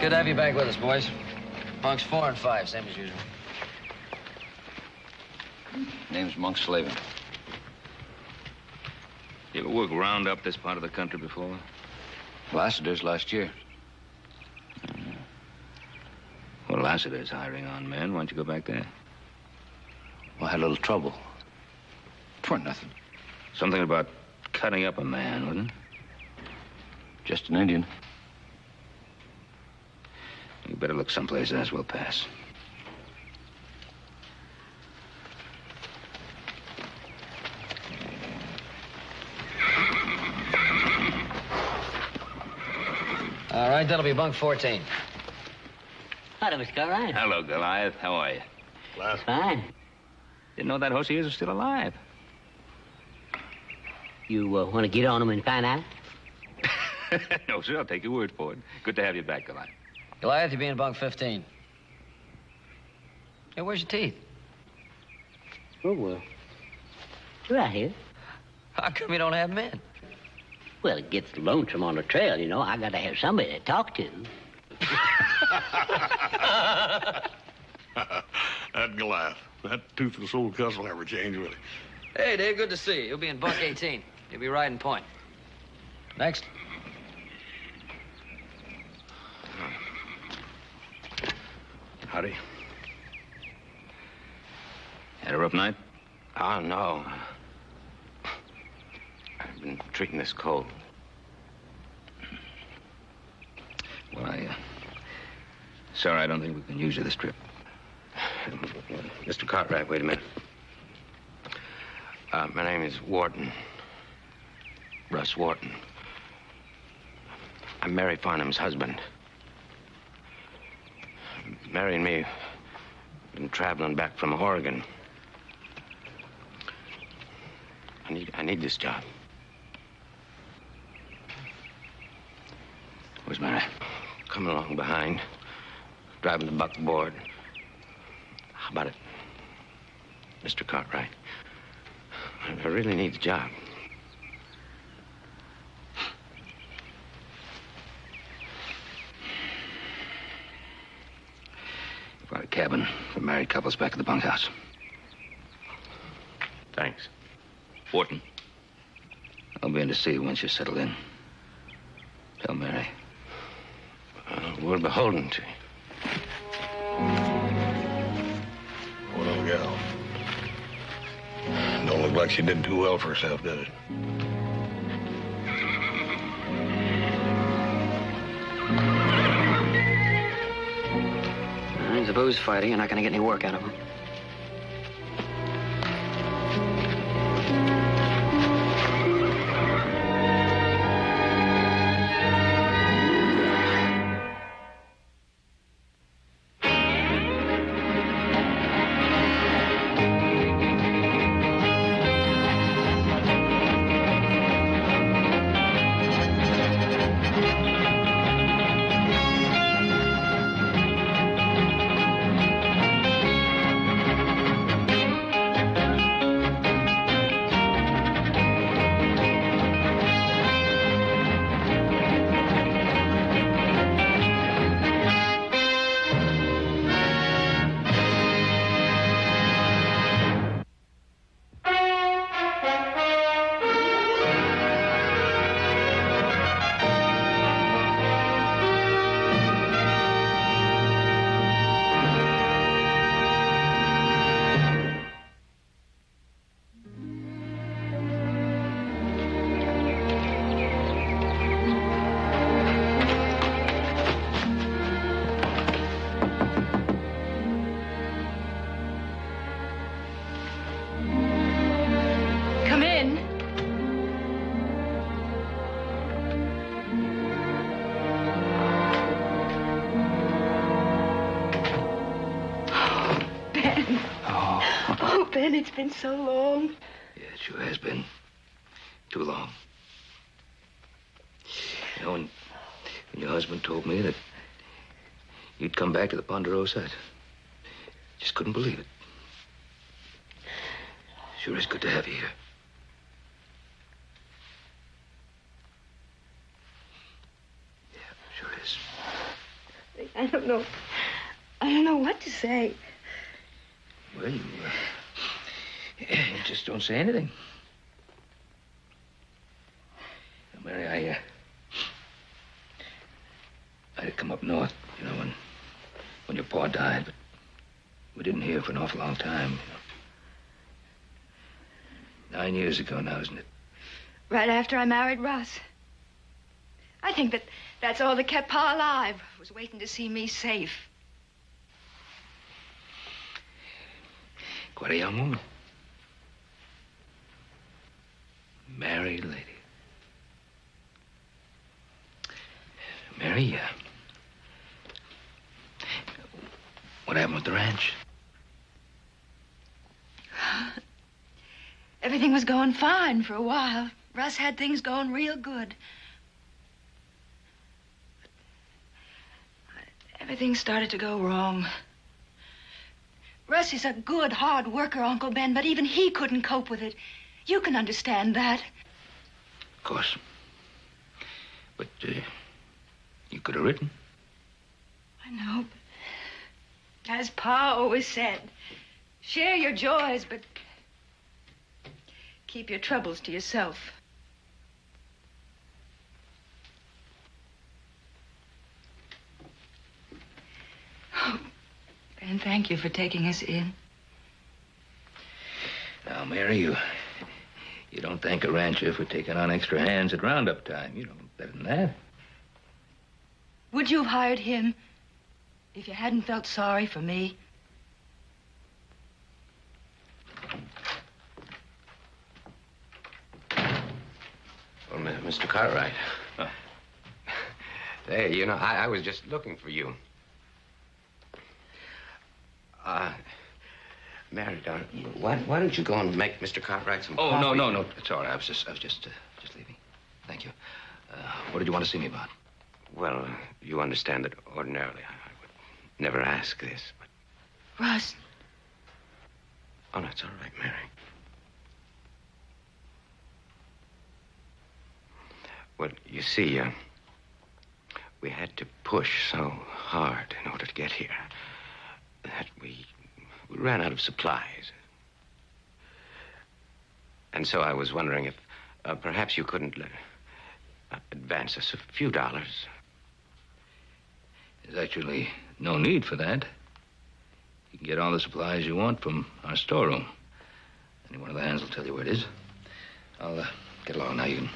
Good to have you back with us, boys. Bunks 4 and 5, same as usual. Name's Monk Slavin. You ever work round up this part of the country before? Lassiter's last year. Well, Lassiter's hiring on men. Why don't you go back there? Well, I had a little trouble. For nothing. Something about cutting up a man, wasn't it? Just an Indian. You better look someplace else. We'll pass. All right, that'll be bunk 14. Hello, Mr. Cartwright. Hello, Goliath. How are you? Fine. Didn't know that horse of yours was still alive. You want to get on him and find out? No, sir. I'll take your word for it. Good to have you back, Goliath. Goliath, you'll be in bunk 15. Hey, where's your teeth? Oh, well. You're right here. How come you don't have men? Well, it gets lonesome on the trail, you know. I got to have somebody to talk to. That Goliath. That toothless old cuss will never change, will he? Hey, Dave, good to see you. You'll be in bunk 18. You'll be riding point. Next. Howdy. Had a rough night? Oh, no. I've been treating this cold. Well, sorry, I don't think we can use you this trip. Mr. Cartwright, wait a minute. My name is Wharton. Russ Wharton. I'm Mary Farnham's husband. Mary and me been traveling back from Oregon. I need this job. Where's Mary? Coming along behind, driving the buckboard. How about it, Mr. Cartwright? I really need the job. We've got a cabin for married couples back at the bunkhouse. Thanks. Wharton, I'll be in to see you once you're settled in. Tell Mary. We're beholden to you. Poor little gal. Don't look like she did too well for herself, did it? I suppose fighting, you're not going to get any work out of him. Ben, it's been so long. Yeah, it sure has been. Too long. You know, when your husband told me that you'd come back to the Ponderosa, I just couldn't believe it. Sure is good to have you here. Yeah, sure is. I don't know what to say. Well, you just don't say anything. Now, Mary, I had come up north, you know, when your pa died, but we didn't hear for an awful long time, you know. 9 years ago now, isn't it? Right after I married Russ. I think that's all that kept Pa alive, was waiting to see me safe. Quite a young woman. Married lady. Mary, what happened with the ranch? Everything was going fine for a while. Russ had things going real good. Everything started to go wrong. Russ is a good, hard worker, Uncle Ben, but even he couldn't cope with it. You can understand that. Of course. But, you could have written. I know, but as Pa always said, share your joys, but keep your troubles to yourself. Oh, Ben, thank you for taking us in. Now, Mary, you don't thank a rancher for taking on extra hands at roundup time. You know better than that. Would you have hired him if you hadn't felt sorry for me? Well, Mr. Cartwright. Huh. Hey, you know, I was just looking for you. Mary, darling, why don't you go and make Mr. Cartwright some coffee? Oh, no. It's all right. I was just leaving. Thank you. What did you want to see me about? Well, you understand that ordinarily I would never ask this, but... Russ. Oh, no, it's all right, Mary. Well, you see, we had to push so hard in order to get here that we ran out of supplies. And so I was wondering if perhaps you couldn't advance us a few dollars. There's actually no need for that. You can get all the supplies you want from our storeroom. Any one of the hands will tell you where it is. I'll get along now. You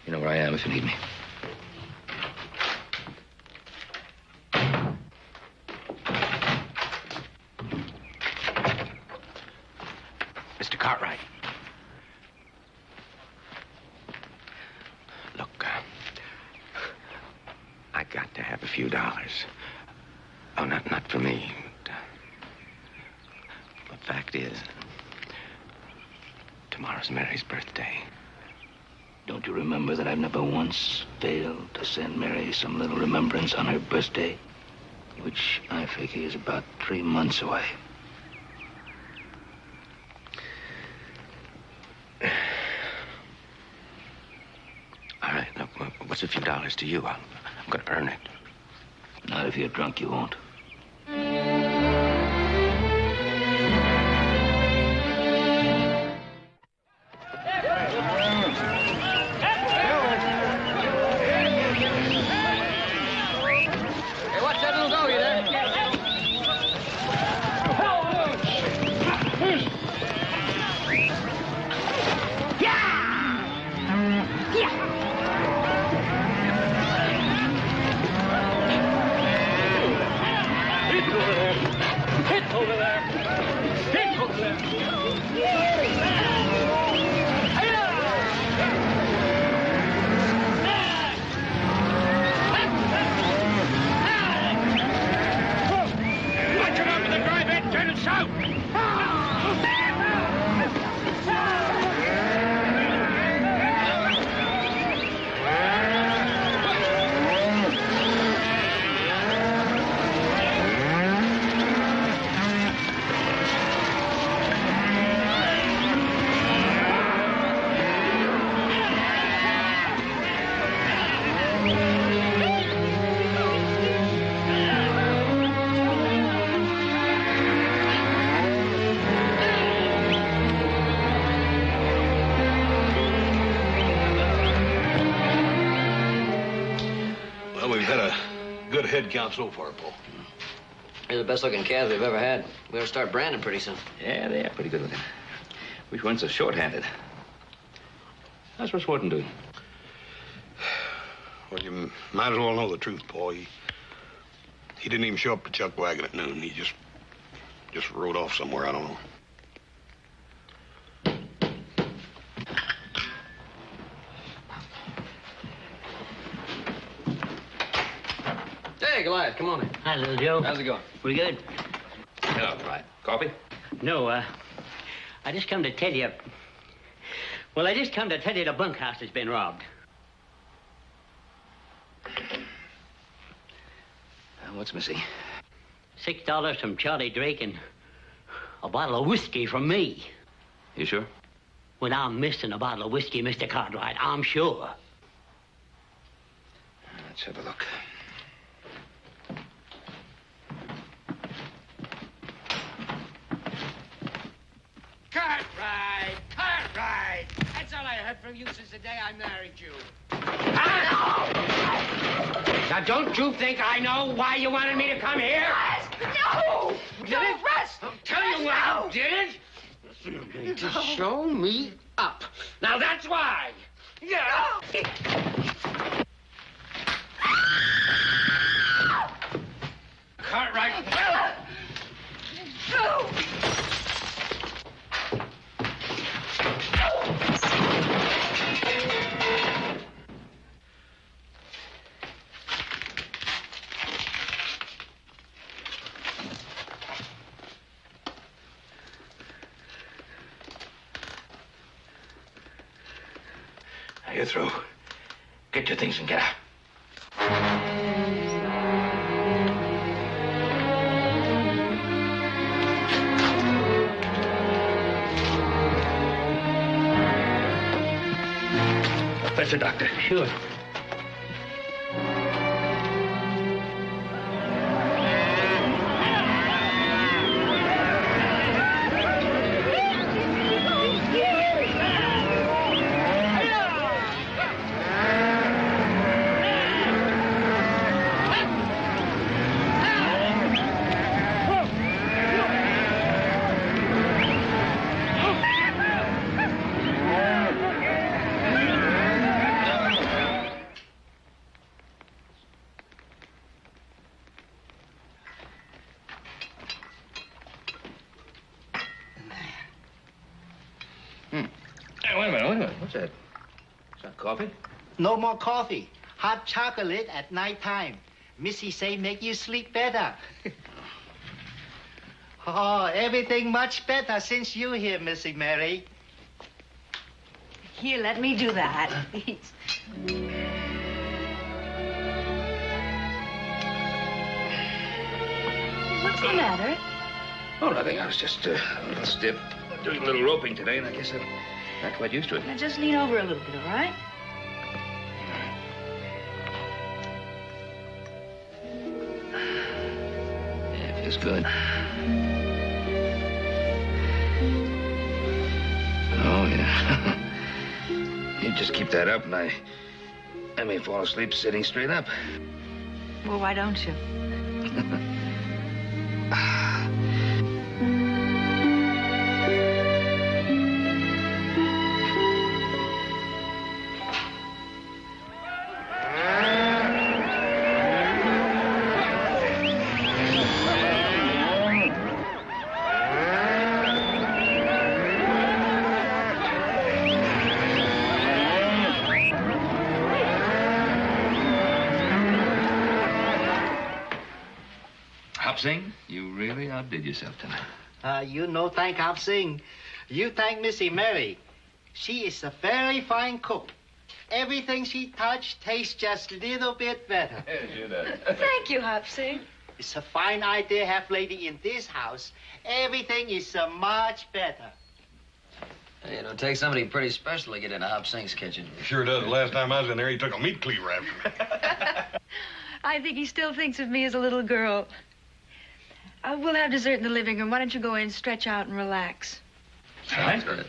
know where I am if you need me. Mr. Cartwright. Look, I got to have a few dollars. Oh, not for me. But the fact is, tomorrow's Mary's birthday. Don't you remember that I've never once failed to send Mary some little remembrance on her birthday? Which I figure is about 3 months away. All right, look, what's a few dollars to you? I'm going to earn it. Not if you're drunk, you won't. Hey, watch that little doggy there. head count so far, Paul? They're the best looking calves we've ever had. We ought to start branding pretty soon. Yeah, they are pretty good looking. Wish we weren't so short-handed. How's Russ Wharton doing? Well, you might as well know the truth, Paul. He didn't even show up to Chuck Wagon at noon. He just rode off somewhere, I don't know. Hey, Goliath, come on in. Hi, little Joe. How's it going? Pretty good. Hello, Clyde. Coffee? No, I just come to tell you. Well, I just come to tell you the bunkhouse has been robbed. What's missing? $6 from Charlie Drake and a bottle of whiskey from me. You sure? When I'm missing a bottle of whiskey, Mr. Cartwright, I'm sure. Let's have a look. Cartwright! Cartwright! That's all I heard from you since the day I married you. Now, don't you think I know why you wanted me to come here? No! Did it? I'll tell you why you did it. You're going to show me up. Now, that's why. Yeah. Cartwright. No! Now you're through. Get your things and get out. Fetch a doctor. Sure. Hey, wait a minute. What's that? Is that coffee? No more coffee. Hot chocolate at nighttime. Missy say make you sleep better. Oh, everything much better since you here, Missy Mary. Here, let me do that, please. What's the matter? Oh, nothing. I was just a little stiff. Doing a little roping today, and I guess I'm not quite used to it. Now, just lean over a little bit, all right? Yeah, it feels good. Oh, yeah. You just keep that up, and I may fall asleep sitting straight up. Well, why don't you? Sing, you really outdid yourself tonight. You no thank Hop Sing. You thank Missy Mary. She is a very fine cook. Everything she touched tastes just a little bit better. Yes, you know. Thank you, Hop Sing. It's a fine idea have lady in this house. Everything is much better. Hey, it'll take somebody pretty special to get into Hop Sing's kitchen. Sure does. The last time I was in there, he took a meat cleaver after me. I think he still thinks of me as a little girl. We'll have dessert in the living room. Why don't you go in, stretch out, and relax? Sounds good.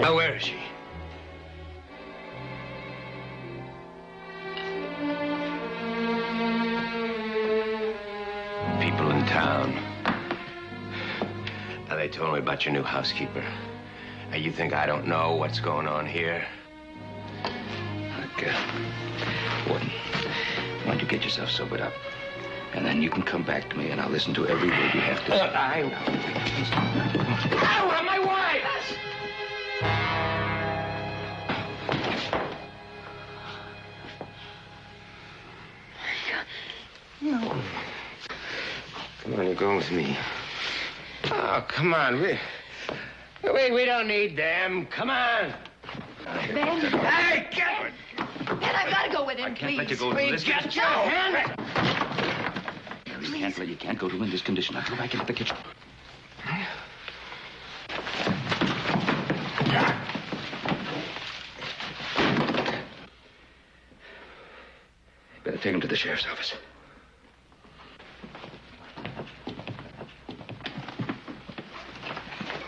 Well, where is she? People in town. Now, they told me about your new housekeeper. Now, you think I don't know what's going on here? Look, Warden, why don't you get yourself sobered up? And then you can come back to me, and I'll listen to every word you have to say. Ow, my wife! No. Come on, you're going with me. Oh, come on. We don't need them. Come on. Ben. Hey, get... Ben, I've got to go with him, I can't please. let you go to this. Get your hand... You can't go to him in this condition. Now, go back into the kitchen. Better take him to the sheriff's office.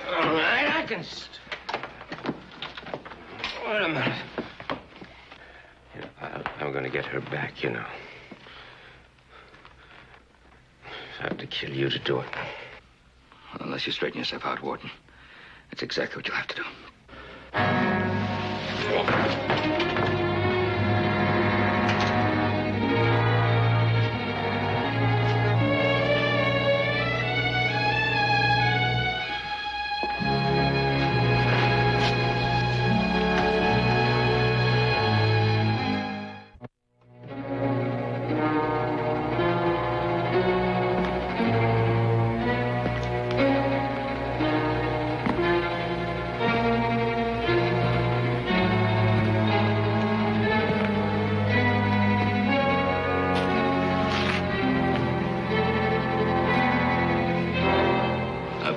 All right, I can... Wait a minute. You know, I'm going to get her back, you know. I have to kill you to do it. Unless you straighten yourself out, Warden. That's exactly what you'll have to do.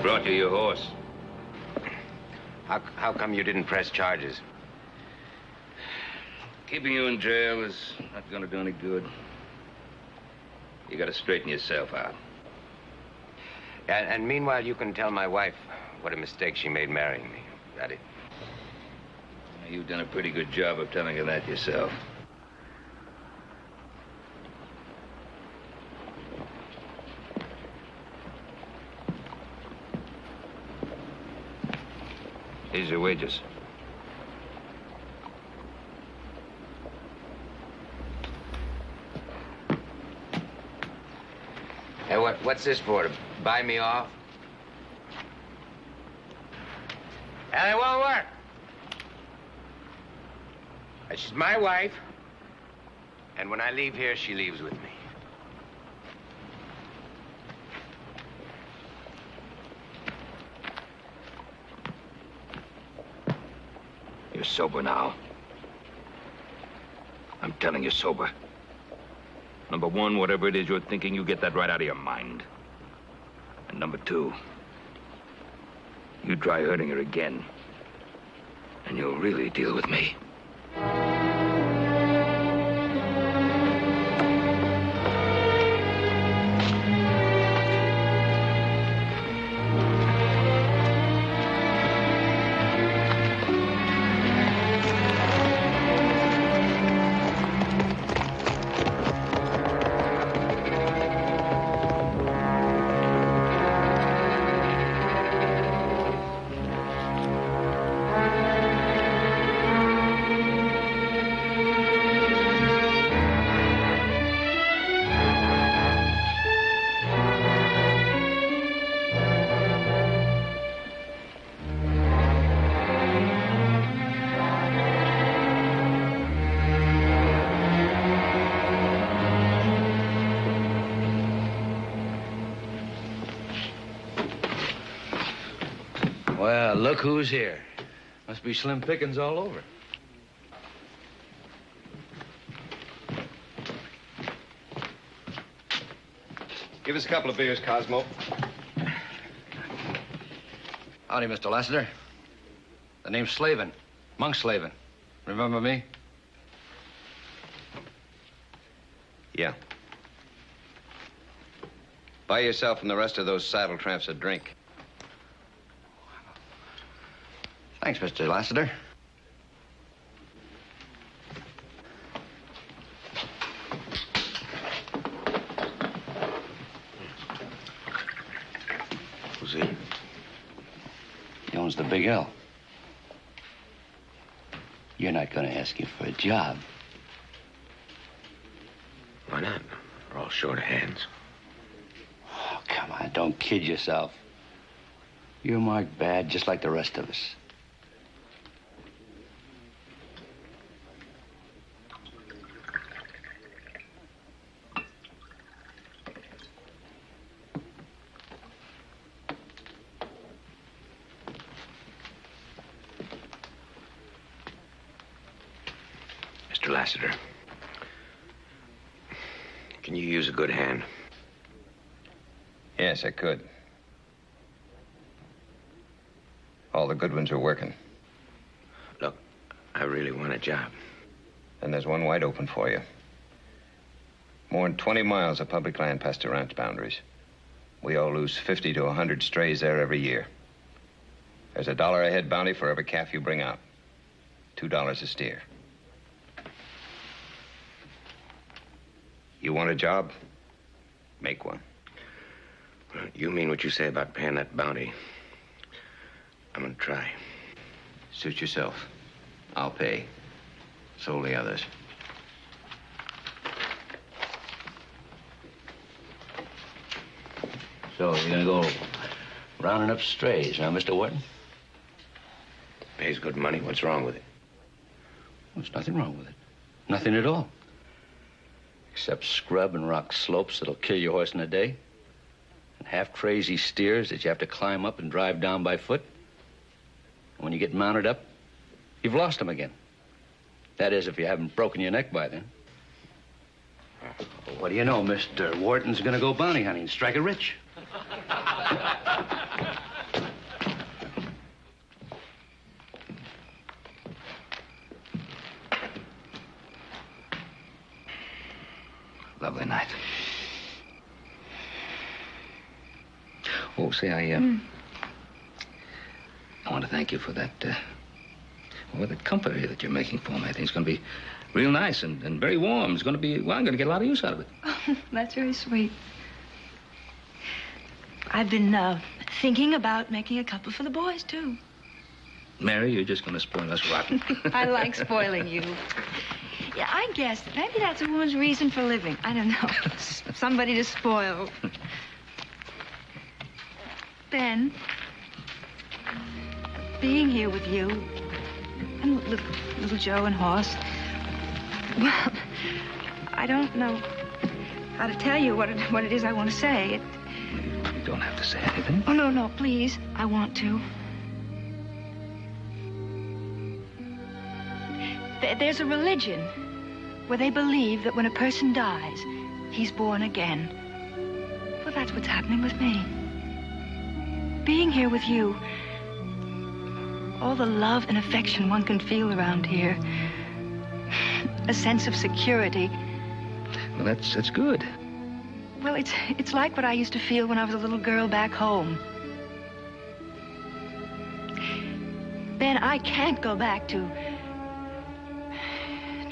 Brought you your horse. How come you didn't press charges? Keeping you in jail is not going to do any good. You got to straighten yourself out. And meanwhile, you can tell my wife what a mistake she made marrying me. Got it? You've done a pretty good job of telling her that yourself. Here's your wages. Hey, what's this for? To buy me off? And it won't work. She's my wife. And when I leave here, she leaves with me. You're sober now. I'm telling you, sober. Number one, whatever it is you're thinking, you get that right out of your mind. And number two, you try hurting her again, and you'll really deal with me. Well, look who's here. Must be slim pickings all over. Give us a couple of beers, Cosmo. Howdy, Mr. Lassiter. The name's Slavin. Monk Slavin. Remember me? Yeah. Buy yourself and the rest of those saddle tramps a drink. Thanks, Mr. Lassiter. Who's he? He owns the Big L. You're not going to ask him for a job. Why not? We're all short of hands. Oh, come on, don't kid yourself. You're marked bad just like the rest of us. Mr. Lassiter, can you use a good hand? Yes, I could. All the good ones are working. Look, I really want a job. And there's one wide open for you. More than 20 miles of public land past the ranch boundaries. We all lose 50 to 100 strays there every year. There's $1 a head bounty for every calf you bring out. $2 a steer. You want a job? Make one. Well, you mean what you say about paying that bounty. I'm gonna try. Suit yourself. I'll pay. So will the others. So you're gonna go rounding up strays, huh, Mr. Wharton? Pays good money. What's wrong with it? Well, there's nothing wrong with it. Nothing at all. Except scrub and rock slopes that'll kill your horse in a day. And half-crazy steers that you have to climb up and drive down by foot. And when you get mounted up, you've lost them again. That is, if you haven't broken your neck by then. Well, what do you know? Mr. Wharton's gonna go bounty hunting and strike it rich. Lovely night. Oh, say, I want to thank you for that, that comfort here that you're making for me. I think it's going to be real nice and very warm. It's going to be, well, I'm going to get a lot of use out of it. Oh, that's very sweet. I've been thinking about making a couple for the boys, too. Mary, you're just going to spoil us rotten. I like spoiling you. Yeah, I guess maybe that's a woman's reason for living. I don't know. Somebody to spoil. Ben, being here with you and little Joe and Horse, well, I don't know how to tell you what it is I want to say. You don't have to say anything. Oh, no, please. I want to. There's a religion where they believe that when a person dies, he's born again. Well, that's what's happening with me. Being here with you, all the love and affection one can feel around here, a sense of security. Well, that's good. Well, it's like what I used to feel when I was a little girl back home. Ben, I can't go back to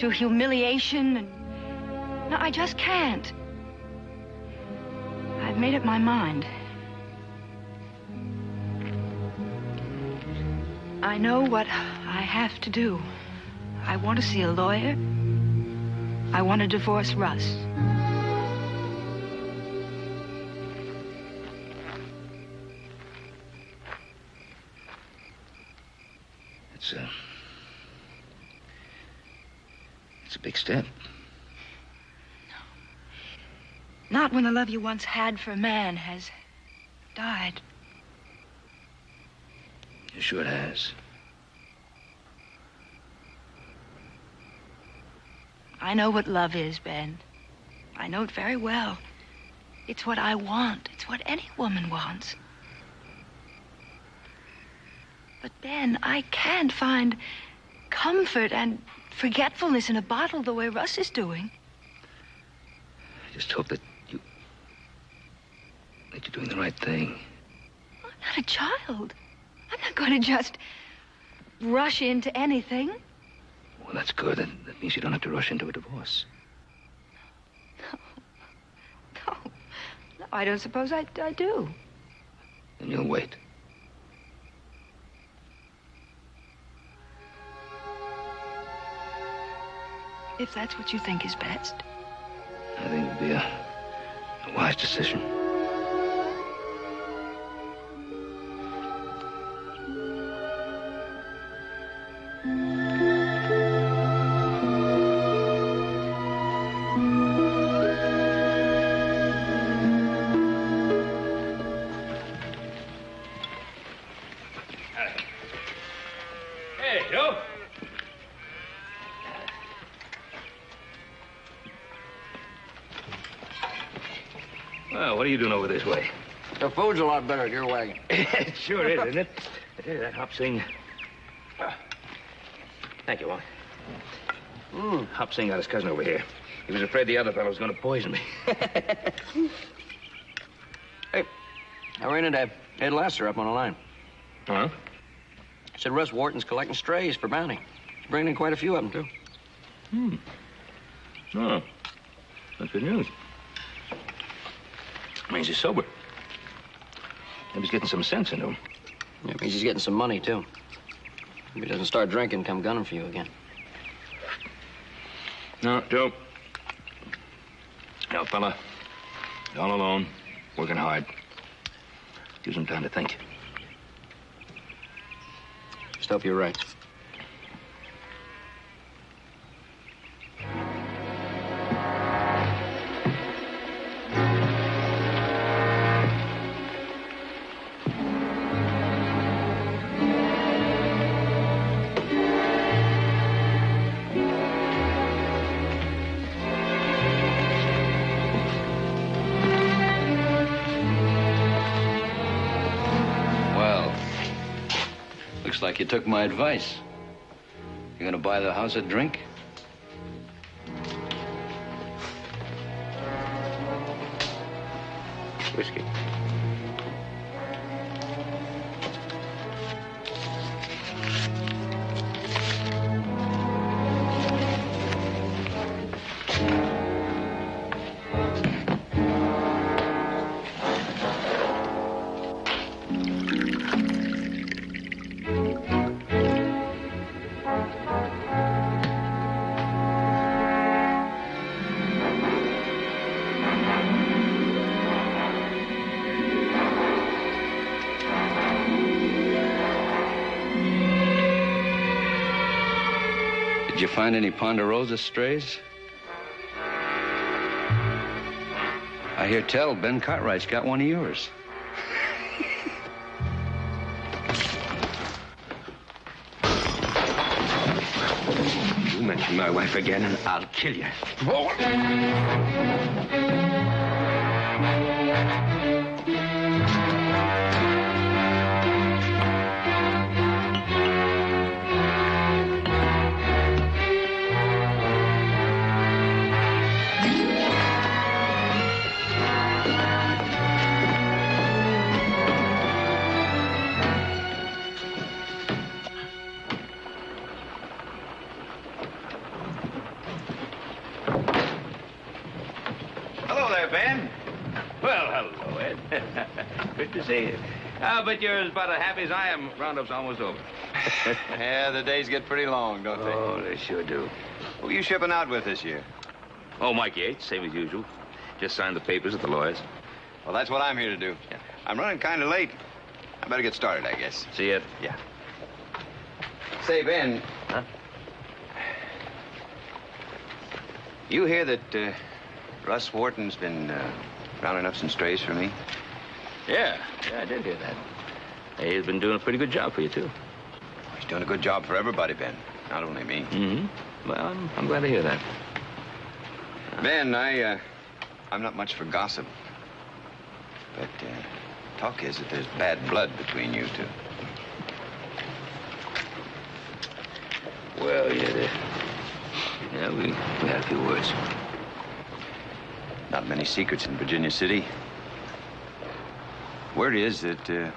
humiliation and... No, I just can't. I've made up my mind. I know what I have to do. I want to see a lawyer. I want to divorce Russ. It's a big step. No. Not when the love you once had for a man has died. It sure has. I know what love is, Ben. I know it very well. It's what I want. It's what any woman wants. But, Ben, I can't find comfort and forgetfulness in a bottle the way Russ is doing. I just hope that you're doing the right thing. I'm not a child. I'm not going to just... rush into anything. Well, that's good. That means you don't have to rush into a divorce. No, I don't suppose I do. Then you'll wait. If that's what you think is best. I think it would be a wise decision. Hey, Joe. Well, what are you doing over this way? The food's a lot better at your wagon. It sure is, isn't it? I tell you, that hop sing. Thank you, Walt. Hop Sing got his cousin over here. He was afraid the other fellow was going to poison me. Hey, I ran into Ed Lasser up on a line. Huh? Said Russ Wharton's collecting strays for bounty. He's bringing in quite a few of them, too. Oh, that's good news. Means he's sober. Maybe he's getting some sense into him. Yeah, means he's getting some money, too. If he doesn't start drinking, come gunning for you again. No, Joe. No, fella. All alone, working hard. Gives him time to think. Just hope you're right. Looks like you took my advice. You gonna buy the house a drink? Whiskey. Did you find any Ponderosa strays? I hear tell Ben Cartwright's got one of yours. You mention my wife again, and I'll kill you. Good to see you. But you're about as happy as I am. Roundup's almost over. Yeah, the days get pretty long, don't they? Oh, they sure do. Who are you shipping out with this year? Oh, Mike Yates, same as usual. Just signed the papers at the lawyers. Well, that's what I'm here to do. Yeah. I'm running kind of late. I better get started, I guess. See ya. Yeah. Say, Ben. Huh? You hear that Russ Wharton's been rounding up some strays for me? Yeah, I did hear that. Hey, he's been doing a pretty good job for you, too. He's doing a good job for everybody, Ben. Not only me. Mm-hmm. Well, I'm glad to hear that. Ben, I'm not much for gossip. But talk is that there's bad blood between you two. Well, yeah, we had a few words. Not many secrets in Virginia City. Word is that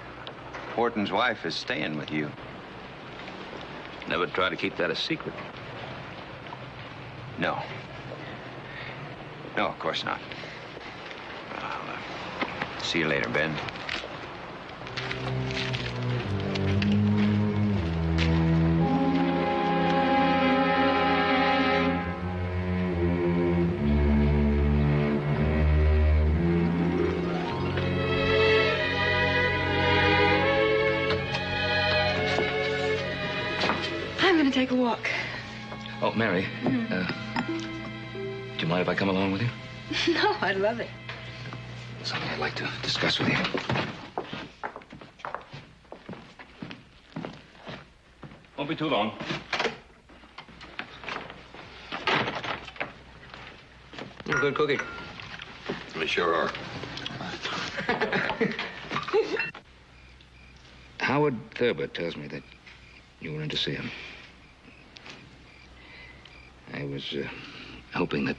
Wharton's wife is staying with you. Never try to keep that a secret. No. No, of course not. I'll see you later, Ben. I'm going to take a walk. Oh, Mary, do you mind if I come along with you? No, I'd love it. Something I'd like to discuss with you. Won't be too long. You're a good cookie. They sure are. Howard Thurber tells me that you were in to see him. I was hoping that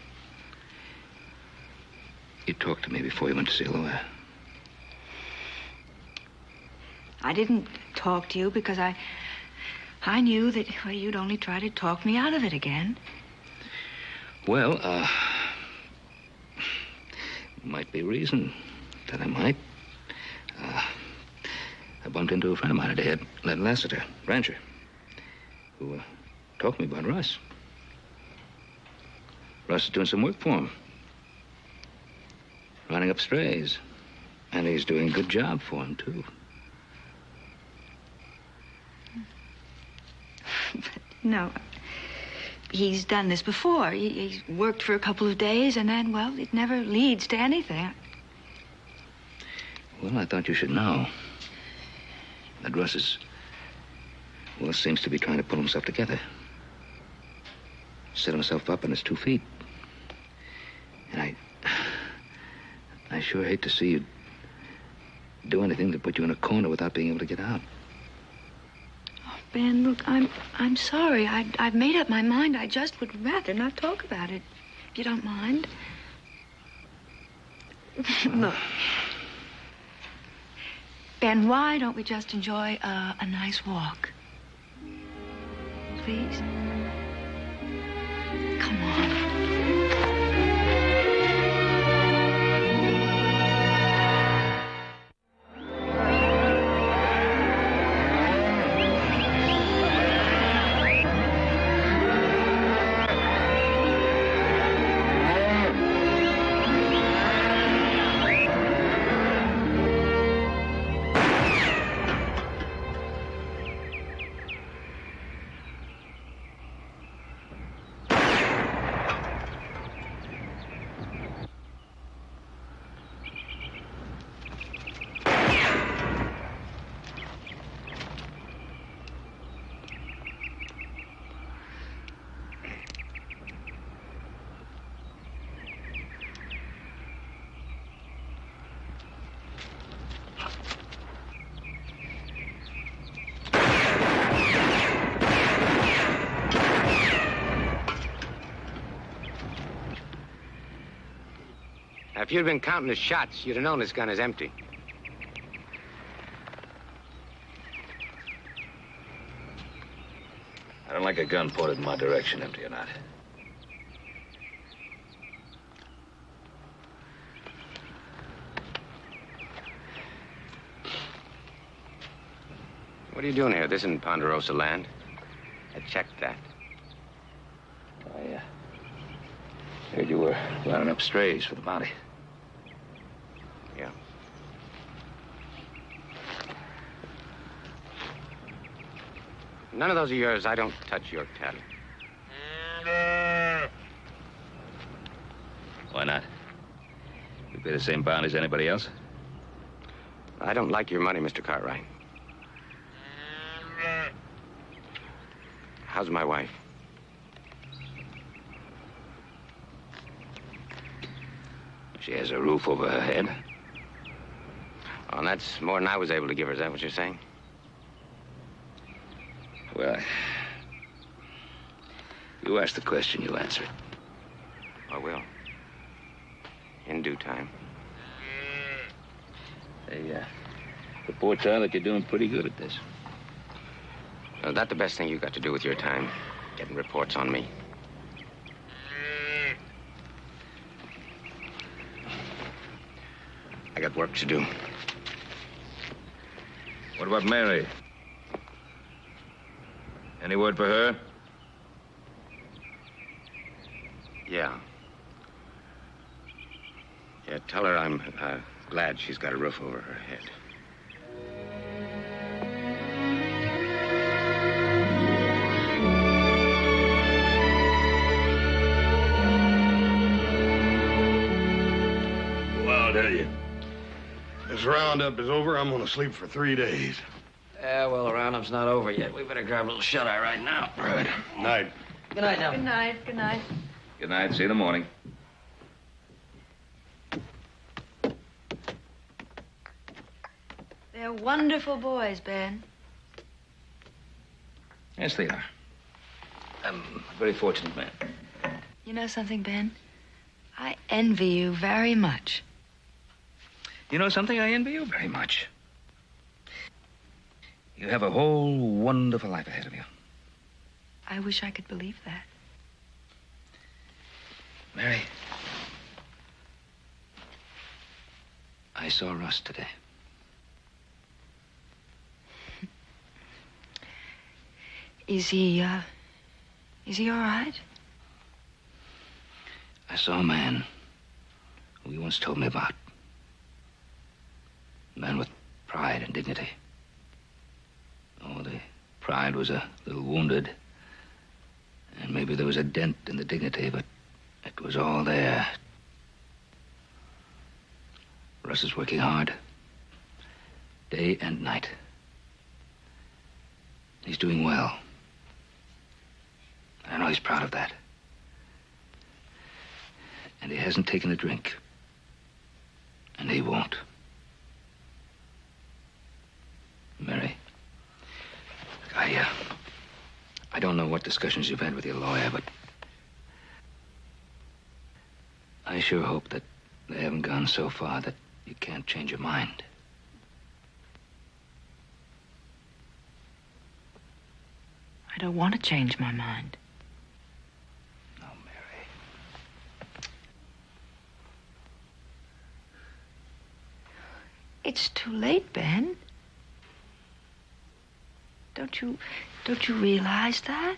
you'd talk to me before you went to see a lawyer. I didn't talk to you because I knew that you'd only try to talk me out of it again. Well, might be reason that I might. I bumped into a friend of mine today at Lassiter, rancher, who talked to me about Russ. Russ is doing some work for him. Running up strays. And he's doing a good job for him, too. No. He's done this before. He's worked for a couple of days, and then, well, it never leads to anything. Well, I thought you should know that Russ is, well, seems to be trying to pull himself together. Set himself up on his 2 feet. And I sure hate to see you do anything to put you in a corner without being able to get out. Oh, Ben, look, I'm sorry. I've made up my mind. I just would rather not talk about it, if you don't mind. Look. Ben, why don't we just enjoy a nice walk? Please? Come on. If you'd been counting his shots, you'd have known his gun is empty. I don't like a gun pointed in my direction, empty or not. What are you doing here? This isn't Ponderosa land. I checked that. I heard you were running up strays for the bounty. Yeah. None of those are yours. I don't touch your cattle. Why not? You pay the same bounty as anybody else? I don't like your money, Mr. Cartwright. How's my wife? She has a roof over her head. Oh, and that's more than I was able to give her. Is that what you're saying? Well, you asked the question, you answer it. I will. In due time. Hey, report, Tyler, that you're doing pretty good at this. That's the best thing you got to do with your time, getting reports on me. I got work to do. What about Mary? Any word for her? Yeah. Yeah, tell her I'm glad she's got a roof over her head. Well, I'll tell you. This roundup is over. I'm gonna sleep for 3 days. Yeah, well, the roundup's not over yet. We better grab a little shut-eye right now. Right. Night. Good night, now. Good night. Good night. Good night. See you in the morning. They're wonderful boys, Ben. Yes, they are. I'm a very fortunate man. You know something, Ben? I envy you very much. You know something? I envy you very much. You have a whole wonderful life ahead of you. I wish I could believe that. Mary, I saw Russ today. Is he all right? I saw a man who you once told me about. A man with pride and dignity. Oh, the pride was a little wounded. And maybe there was a dent in the dignity, but it was all there. Russ is working hard. Day and night. He's doing well. I know he's proud of that. And he hasn't taken a drink. And he won't. Mary, I don't know what discussions you've had with your lawyer, but I sure hope that they haven't gone so far that you can't change your mind. I don't want to change my mind. Oh, Mary. It's too late, Ben. Don't you realize that?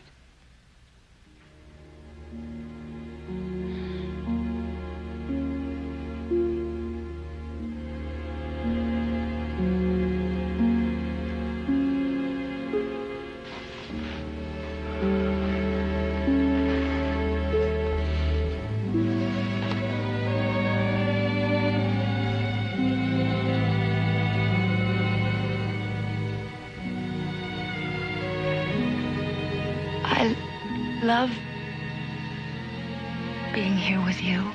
I love being here with you.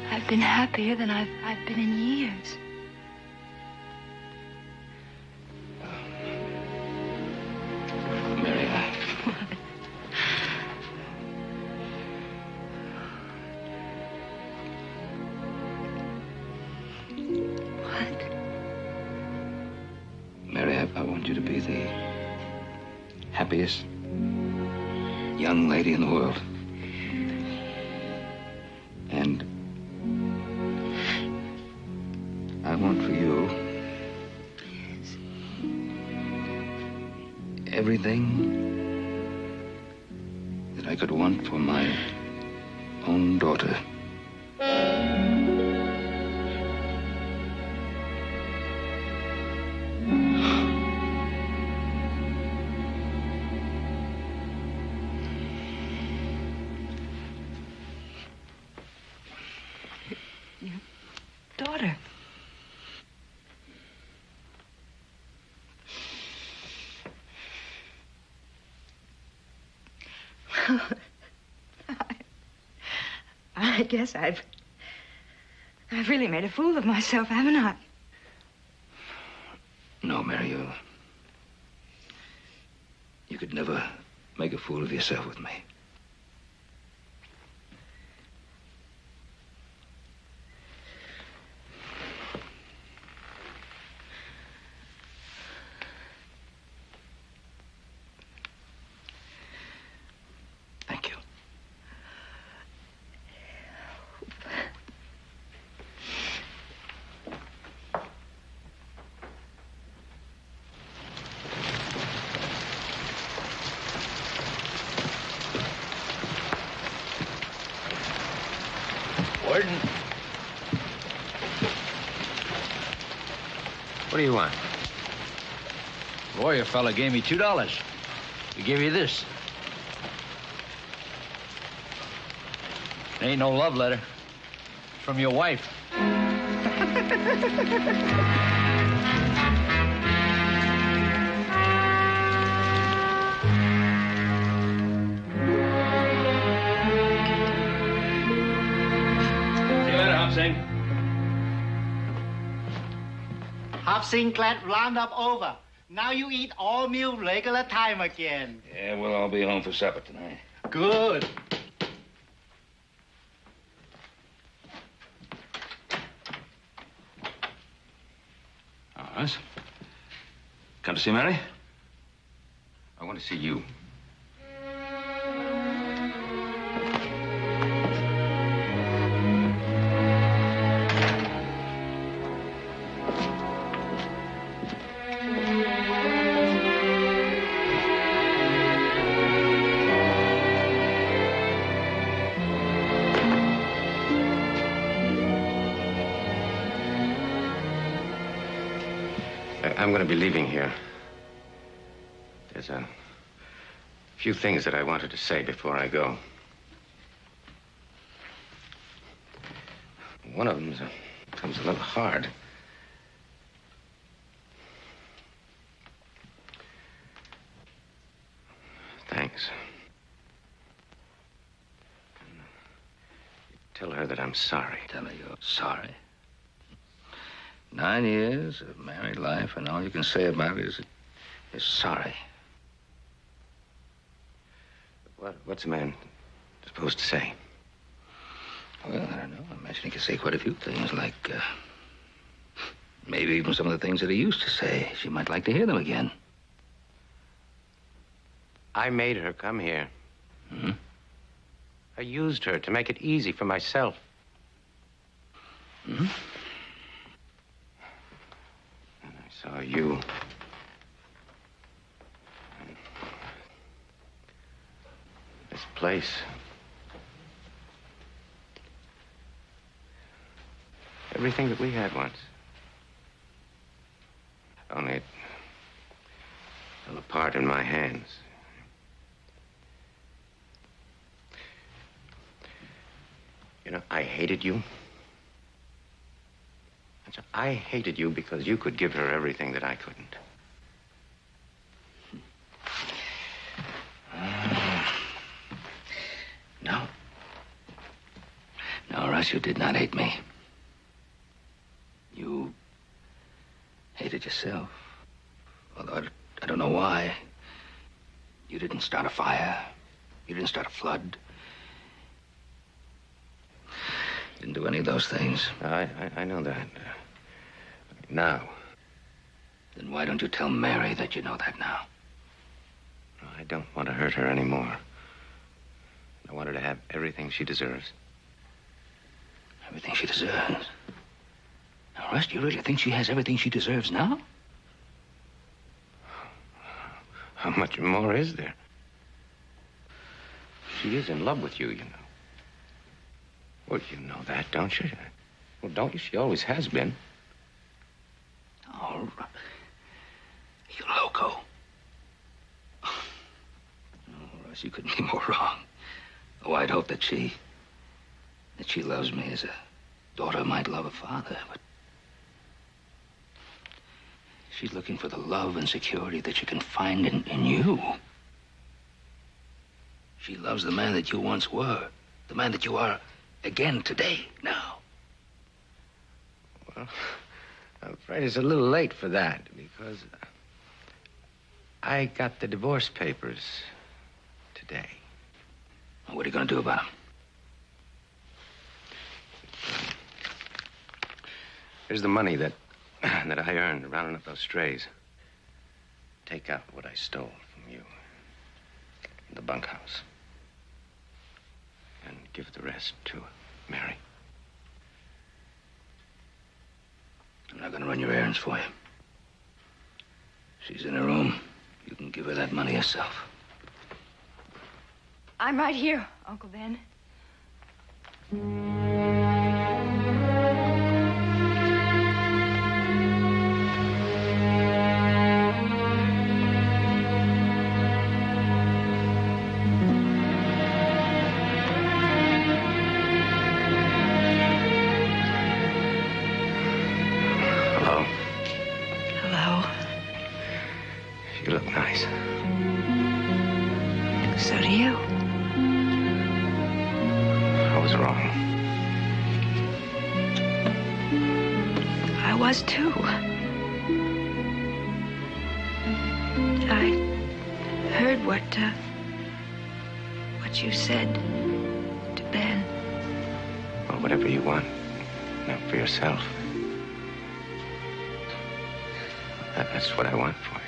I've been happier than I've been in years. Mary, What? Mary, I want you to be the happiest young lady in the world. And I want for you everything that I could want for my own daughter. Daughter. I guess I've really made a fool of myself, haven't I? No, Mary, you could never make a fool of yourself with me. What do you want? Lawyer fella gave me $2 to give you this. It ain't no love letter. It's from your wife. Hop Sing glad round up over. Now you eat all meal regular time again. Yeah, we'll all be home for supper tonight. Good. All right. Come to see Mary? I want to see you. I'm going to be leaving here. There's a few things that I wanted to say before I go. One of them comes a little hard. Thanks. Tell her that I'm sorry. Tell her you're sorry. 9 years of married life, and all you can say about it is sorry. What's a man supposed to say? Well, I don't know. I imagine he could say quite a few things, like, maybe even some of the things that he used to say. She might like to hear them again. I made her come here. Hmm? I used her to make it easy for myself. Hmm? And I saw you. And this place. Everything that we had once. Only it fell apart in my hands. You know, I hated you. I hated you because you could give her everything that I couldn't. No. No, Russ, you did not hate me. You hated yourself. Although I don't know why. You didn't start a fire. You didn't start a flood. Didn't do any of those things. I know that. Now. Then why don't you tell Mary that you know that now? I don't want to hurt her anymore. I want her to have everything she deserves. Everything she deserves? Now, Russ, do you really think she has everything she deserves now? How much more is there? She is in love with you, you know. Well, you know that, don't you? Well, don't you? She always has been. Oh, you loco. Oh, Russ, you couldn't be more wrong. Oh, I'd hope that she loves me as a daughter might love a father, but she's looking for the love and security that she can find in you. She loves the man that you once were, the man that you are again today, now. Well, I'm afraid it's a little late for that, because I got the divorce papers today. What are you going to do about them? Here's the money that I earned rounding up those strays. Take out what I stole from you in the bunkhouse. And give the rest to Mary. I'm not going to run your errands for you. She's in her room. You can give her that money yourself. I'm right here, Uncle Ben. was, too. I heard what you said to Ben. Well, whatever you want. Not for yourself. That's what I want for you.